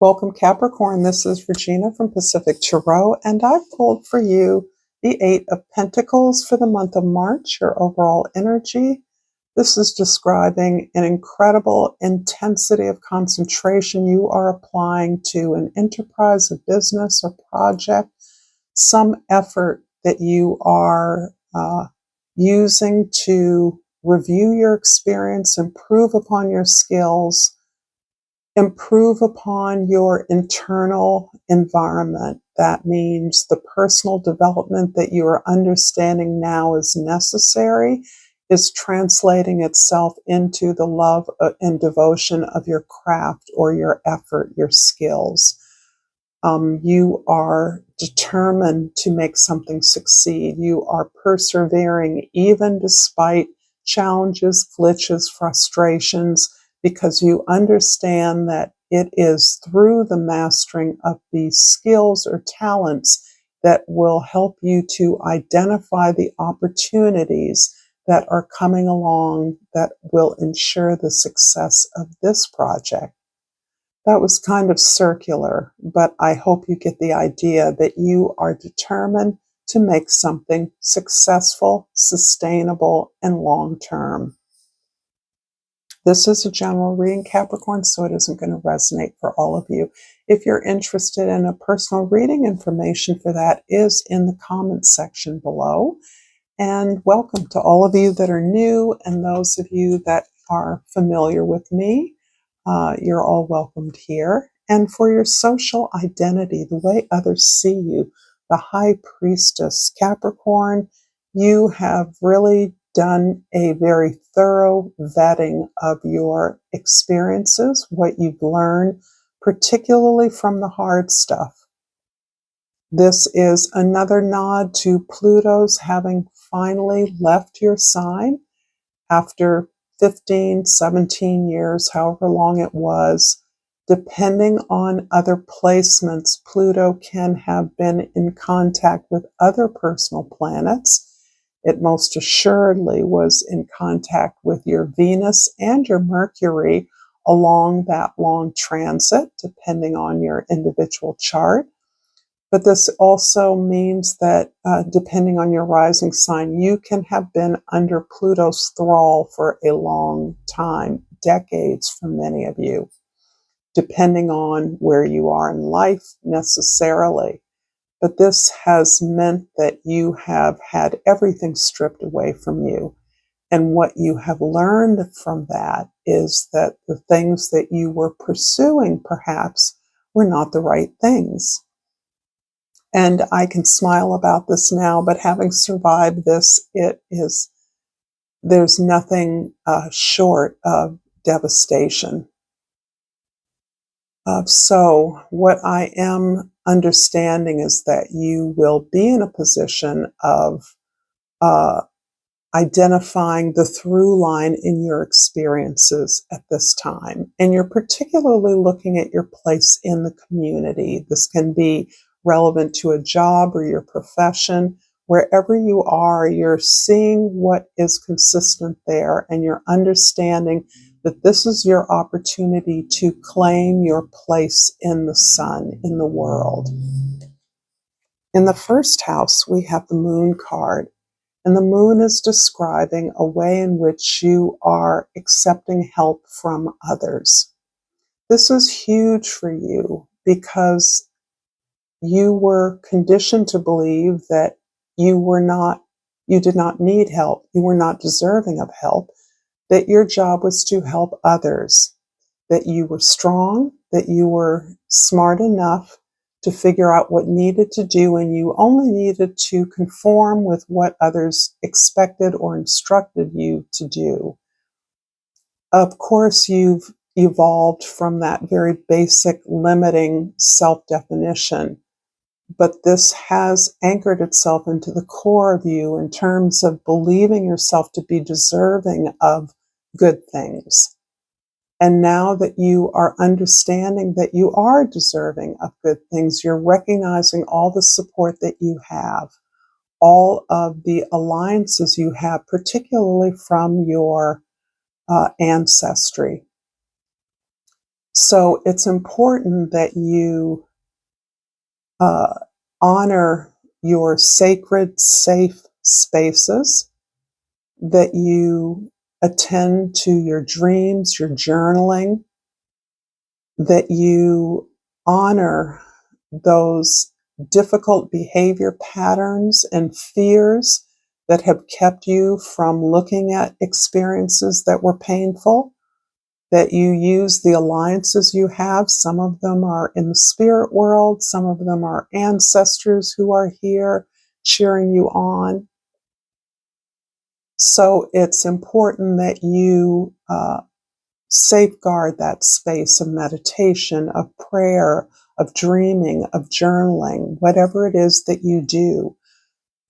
Welcome, Capricorn. This is Regina from Pacific Tarot, and I've pulled for you the Eight of Pentacles for the month of March, your overall energy. This is describing an incredible intensity of concentration you are applying to an enterprise, a business, or project, some effort that you are using to review your experience, improve upon your skills, improve upon your internal environment. That means the personal development that you are understanding now is necessary is translating itself into the love and devotion of your craft or your effort, your skills. You are determined to make something succeed. You are persevering even despite challenges, glitches, frustrations, because you understand that it is through the mastering of these skills or talents that will help you to identify the opportunities that are coming along that will ensure the success of this project. That was kind of circular, but I hope you get the idea that you are determined to make something successful, sustainable, and long-term. This is a general reading, Capricorn, so it isn't going to resonate for all of you. If you're interested in a personal reading, information for that is in the comments section below. And welcome to all of you that are new and those of you that are familiar with me. You're all welcomed here. And for your social identity, the way others see you, the High Priestess, Capricorn, you have really done a very thorough vetting of your experiences, what you've learned, particularly from the hard stuff. This is another nod to Pluto's having finally left your sign after 15, 17 years, however long it was. Depending on other placements, Pluto can have been in contact with other personal planets. It most assuredly was in contact with your Venus and your Mercury along that long transit, depending on your individual chart. But this also means that depending on your rising sign, you can have been under Pluto's thrall for a long time, decades for many of you, depending on where you are in life necessarily. But this has meant that you have had everything stripped away from you. And what you have learned from that is that the things that you were pursuing perhaps were not the right things. And I can smile about this now, but having survived this, there's nothing short of devastation. So what I am understanding is that you will be in a position of identifying the through line in your experiences at this time. And you're particularly looking at your place in the community. This can be relevant to a job or your profession. Wherever you are, you're seeing what is consistent there, and you're understanding that this is your opportunity to claim your place in the sun, in the world. In the first house, we have the Moon card, and the Moon is describing a way in which you are accepting help from others. This is huge for you because you were conditioned to believe that you did not need help, you were not deserving of help, that your job was to help others, that you were strong, that you were smart enough to figure out what needed to do, and you only needed to conform with what others expected or instructed you to do. Of course, you've evolved from that very basic limiting self-definition, but this has anchored itself into the core of you in terms of believing yourself to be deserving of good things. And now that you are understanding that you are deserving of good things, you're recognizing all the support that you have, all of the alliances you have, particularly from your ancestry. So it's important that you honor your sacred, safe spaces, that you attend to your dreams, your journaling, that you honor those difficult behavior patterns and fears that have kept you from looking at experiences that were painful, that you use the alliances you have. Some of them are in the spirit world, some of them are ancestors who are here cheering you on. So it's important that you safeguard that space of meditation, of prayer, of dreaming, of journaling, whatever it is that you do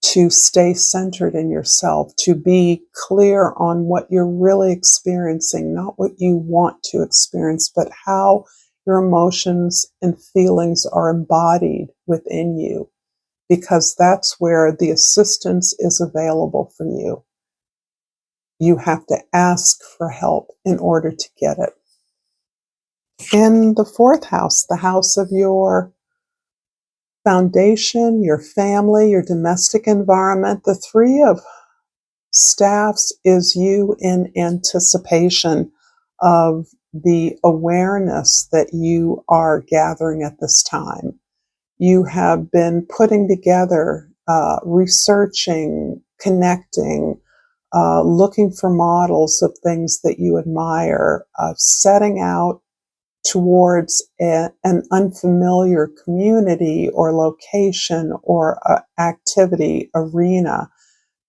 to stay centered in yourself, to be clear on what you're really experiencing, not what you want to experience, but how your emotions and feelings are embodied within you, because that's where the assistance is available for you. You have to ask for help in order to get it. In the fourth house, the house of your foundation, your family, your domestic environment, the three of staffs is you in anticipation of the awareness that you are gathering at this time. You have been putting together, researching, connecting, looking for models of things that you admire, setting out towards an unfamiliar community or location or activity arena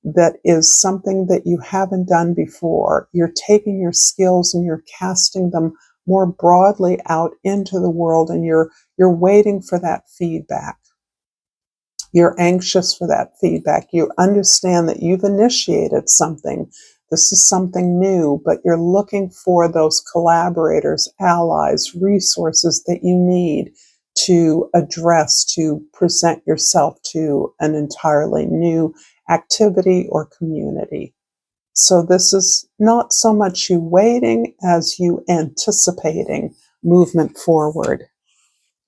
that is something that you haven't done before. You're taking your skills and you're casting them more broadly out into the world, and you're waiting for that feedback. You're anxious for that feedback. You understand that you've initiated something. This is something new, but you're looking for those collaborators, allies, resources that you need to address, to present yourself to an entirely new activity or community. So this is not so much you waiting as you anticipating movement forward.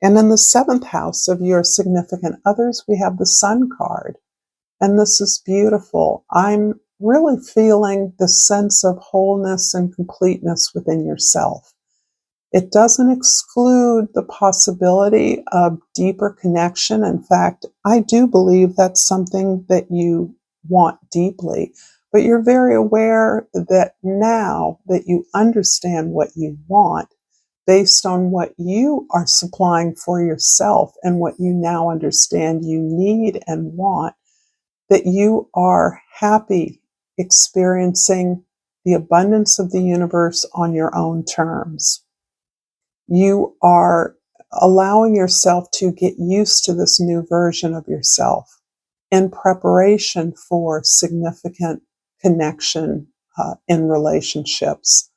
And in the seventh house of your significant others, we have the Sun card. And this is beautiful. I'm really feeling the sense of wholeness and completeness within yourself. It doesn't exclude the possibility of deeper connection. In fact, I do believe that's something that you want deeply. But you're very aware that now that you understand what you want, based on what you are supplying for yourself and what you now understand you need and want, that you are happy experiencing the abundance of the universe on your own terms. You are allowing yourself to get used to this new version of yourself in preparation for significant connection in relationships.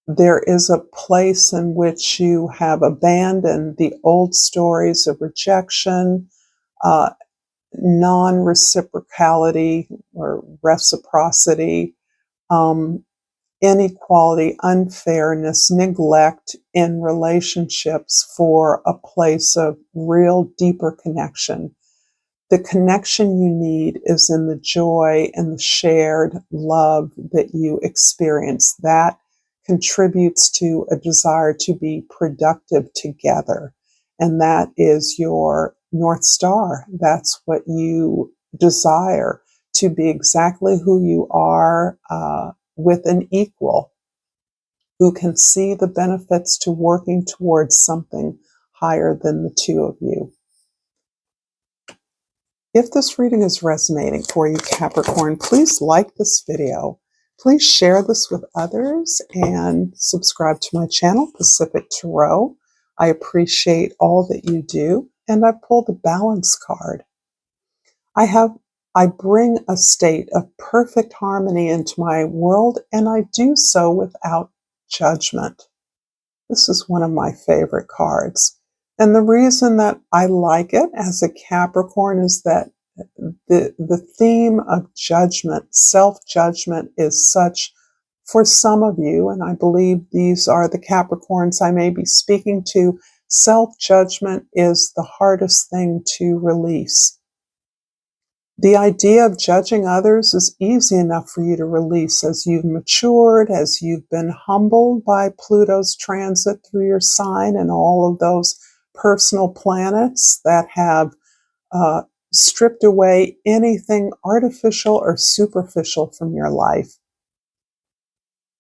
There is a place in which you have abandoned the old stories of rejection, non-reciprocality or reciprocity, inequality, unfairness, neglect in relationships for a place of real deeper connection. The connection you need is in the joy and the shared love that you experience. That contributes to a desire to be productive together. And that is your North Star. That's what you desire, to be exactly who you are with an equal who can see the benefits to working towards something higher than the two of you. If this reading is resonating for you, Capricorn, please like this video. Please share this with others and subscribe to my channel, Pacific Tarot. I appreciate all that you do. And I pulled the Balance card. I bring a state of perfect harmony into my world, and I do so without judgment. This is one of my favorite cards. And the reason that I like it as a Capricorn is that the theme of judgment, self-judgment, is such For some of you, and I believe these are the Capricorns I may be speaking to, self-judgment is the hardest thing to release. The idea of judging others is easy enough for you to release as you've matured, as you've been humbled by Pluto's transit through your sign and all of those personal planets that have stripped away anything artificial or superficial from your life.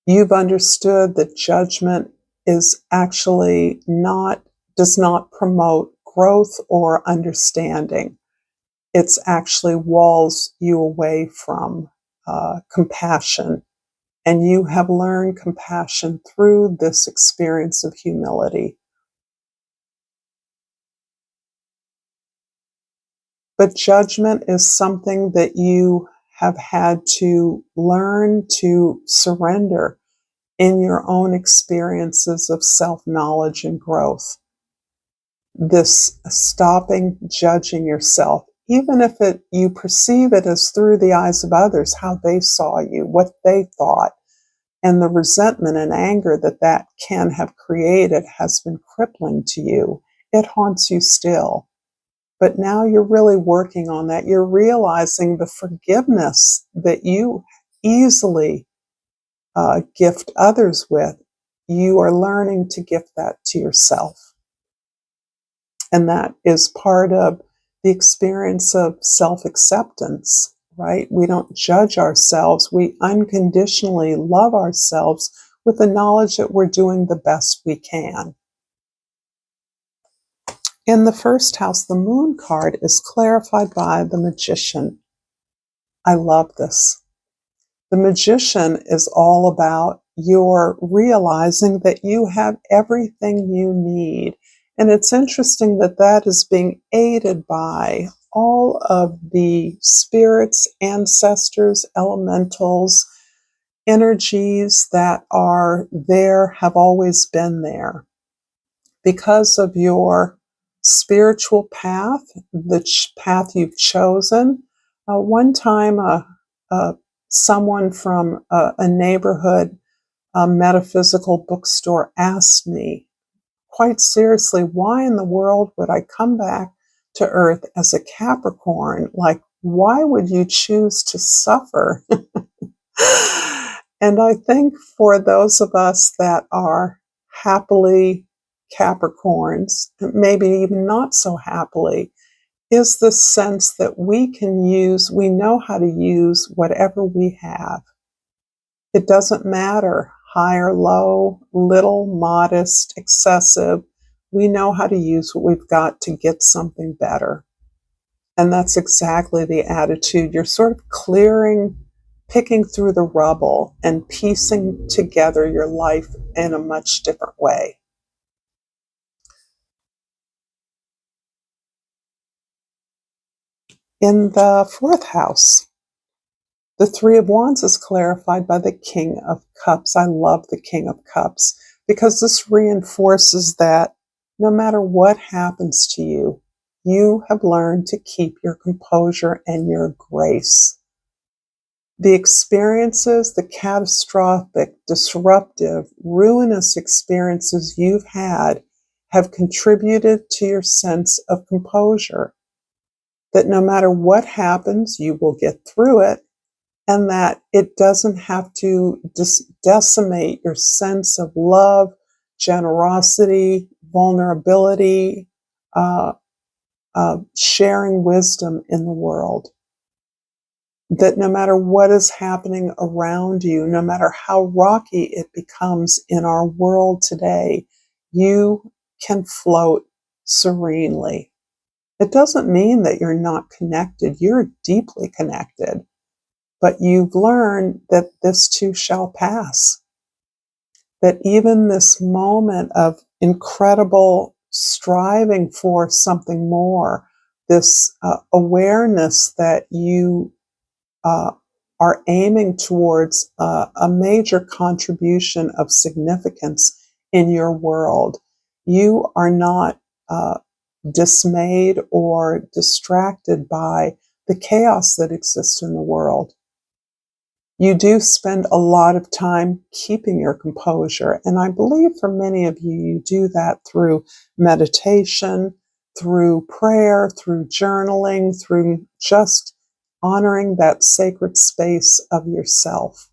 You've understood that judgment is actually does not promote growth or understanding. It's actually walls you away from compassion. And you have learned compassion through this experience of humility. But judgment is something that you have had to learn to surrender in your own experiences of self-knowledge and growth. This stopping judging yourself, even if you perceive it as through the eyes of others, how they saw you, what they thought, and the resentment and anger that can have created has been crippling to you. It haunts you still. But now you're really working on that. You're realizing the forgiveness that you easily gift others with. You are learning to gift that to yourself. And that is part of the experience of self-acceptance, right? We don't judge ourselves. We unconditionally love ourselves with the knowledge that we're doing the best we can. In the first house, the Moon card is clarified by the Magician. I love this. The Magician is all about your realizing that you have everything you need. And it's interesting that that is being aided by all of the spirits, ancestors, elementals, energies that are there, have always been there. Because of your spiritual path, the path you've chosen, one time someone from a neighborhood metaphysical bookstore asked me, quite seriously, why in the world would I come back to Earth as a Capricorn? Like, why would you choose to suffer? And I think for those of us that are happily Capricorns, maybe even not so happily, is the sense that we know how to use whatever we have. It doesn't matter, high or low, little, modest, excessive. We know how to use what we've got to get something better. And that's exactly the attitude. You're sort of picking through the rubble and piecing together your life in a much different way. In the fourth house, the Three of Wands is clarified by the King of Cups. I love the King of Cups because this reinforces that no matter what happens to you, you have learned to keep your composure and your grace. The experiences, the catastrophic, disruptive, ruinous experiences you've had have contributed to your sense of composure. That no matter what happens, you will get through it, and that it doesn't have to decimate your sense of love, generosity, vulnerability, sharing wisdom in the world. That no matter what is happening around you, no matter how rocky it becomes in our world today, you can float serenely. It doesn't mean that you're not connected. You're deeply connected. But you've learned that this too shall pass. That even this moment of incredible striving for something more, this awareness that you are aiming towards a major contribution of significance in your world, you are not dismayed or distracted by the chaos that exists in the world. You do spend a lot of time keeping your composure, and I believe for many of you, you do that through meditation, through prayer, through journaling, through just honoring that sacred space of yourself.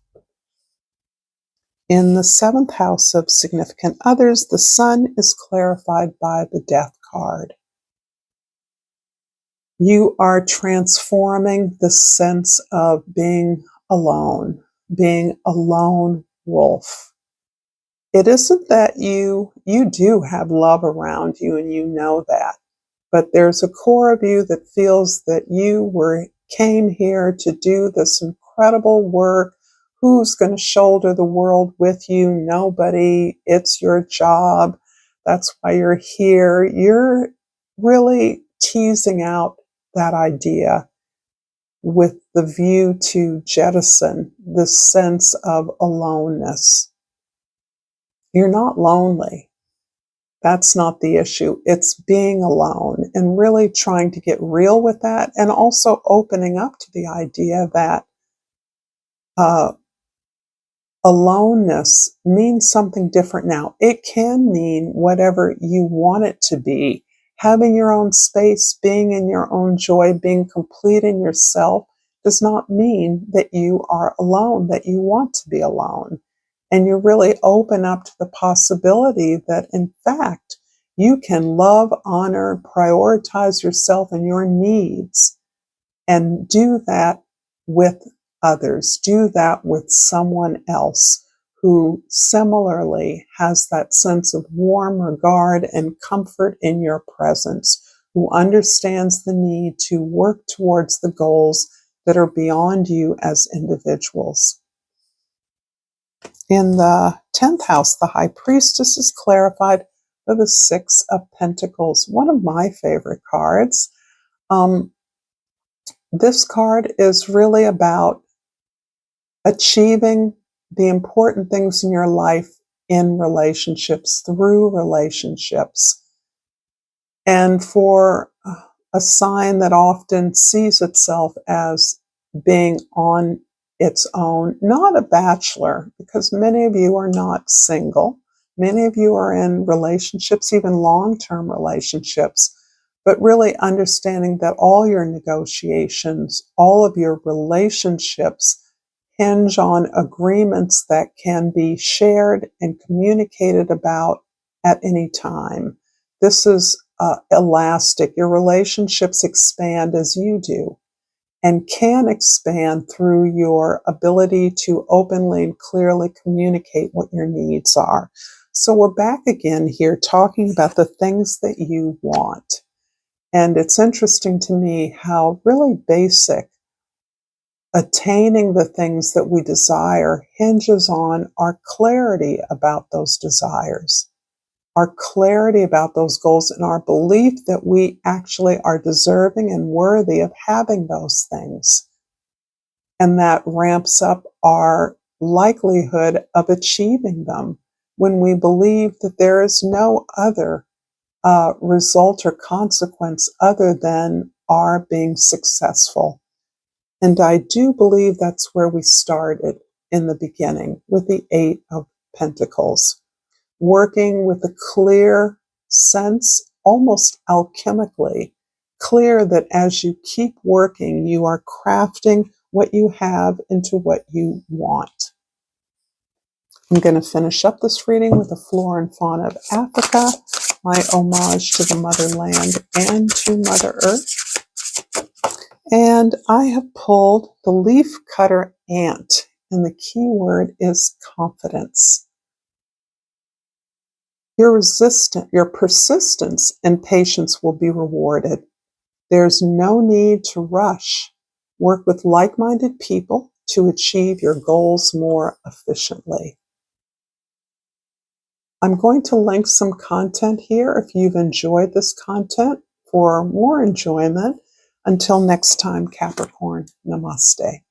In the 7th house of significant others, the sun is clarified by the Death card. You are transforming the sense of being alone a lone wolf. It isn't that you do have love around you and you know that, but there's a core of you that feels that you came here to do this incredible work. Who's going to shoulder the world with you? Nobody. It's your job. That's why you're here. You're really teasing out that idea with the view to jettison the sense of aloneness. You're not lonely. That's not the issue. It's being alone and really trying to get real with that, and also opening up to the idea that aloneness means something different now. It can mean whatever you want it to be. Having your own space, being in your own joy, being complete in yourself does not mean that you are alone, that you want to be alone. And you really open up to the possibility that, in fact, you can love, honor, prioritize yourself and your needs, and do that with others. Do that with someone else who similarly has that sense of warm regard and comfort in your presence, who understands the need to work towards the goals that are beyond you as individuals. In the 10th house, the High Priestess is clarified by the 6 of Pentacles, one of my favorite cards. This card is really about achieving the important things in your life in relationships, through relationships. And for a sign that often sees itself as being on its own, not a bachelor, because many of you are not single. Many of you are in relationships, even long-term relationships, but really understanding that all your negotiations, all of your relationships hinge on agreements that can be shared and communicated about at any time. This is elastic. Your relationships expand as you do, and can expand through your ability to openly and clearly communicate what your needs are. So we're back again here talking about the things that you want. And it's interesting to me how really basic attaining the things that we desire hinges on our clarity about those desires, our clarity about those goals, and our belief that we actually are deserving and worthy of having those things. And that ramps up our likelihood of achieving them when we believe that there is no other result or consequence other than our being successful. And I do believe that's where we started in the beginning with the 8 of Pentacles, working with a clear sense, almost alchemically, clear that as you keep working, you are crafting what you have into what you want. I'm going to finish up this reading with the flora and fauna of Africa, my homage to the motherland and to Mother Earth. And I have pulled the leaf cutter ant, and the key word is confidence. Your persistence and patience will be rewarded. There's no need to rush. Work with like-minded people to achieve your goals more efficiently. I'm going to link some content here if you've enjoyed this content for more enjoyment. Until next time, Capricorn, namaste.